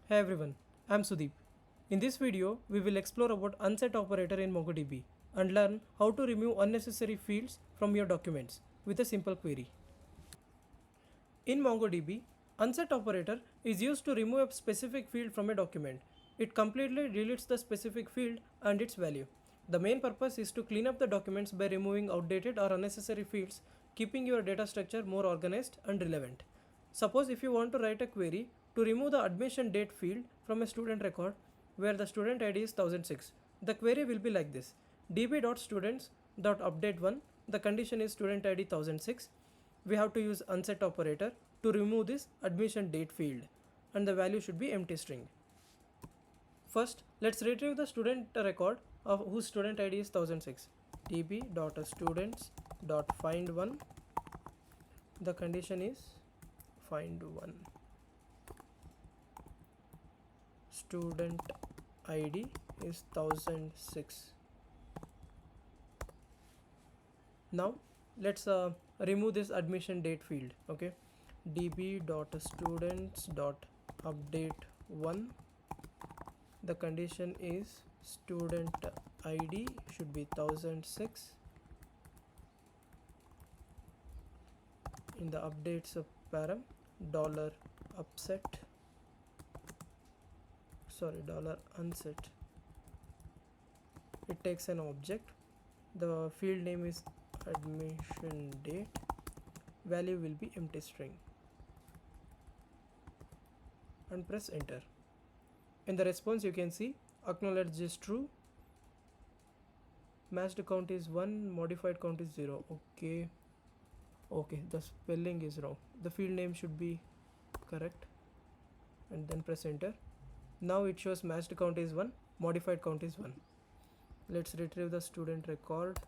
Hey everyone, I'm Sudeep. In this video, we will explore about unset operator in MongoDB and learn how to remove unnecessary fields from your documents with a simple query. In MongoDB, unset operator is used to remove a specific field from a document. It completely deletes the specific field and its value. The main purpose is to clean up the documents by removing outdated or unnecessary fields, keeping your data structure more organized and relevant. Suppose if you want to write a query to remove the admission date field from a student record where the student ID is 1006, the query will be like this: db.students.update1, the condition is student ID 1006. We have to use unset operator to remove this admission date field and the value should be empty string. First, let's retrieve the student record of whose student ID is 1006. db.students.find1, the condition is find1, student ID is 1006. Now let's remove this admission date field. Okay, db.students.update1, the condition is student ID should be 1006. In the updates param, $unset, it takes an object. The field name is admission date, value will be empty string, and press enter. In the response you can see acknowledge is true, matched count is 1, modified count is 0. Okay, the spelling is wrong, the field name should be correct, and then press enter. Now it shows matched count is 1, modified count is 1. Let's retrieve the student record.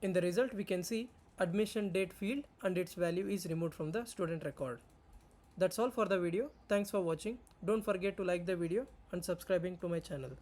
In the result we can see admission date field and its value is removed from the student record. That's all for the video. Thanks for watching. Don't forget to like the video and subscribing to my channel.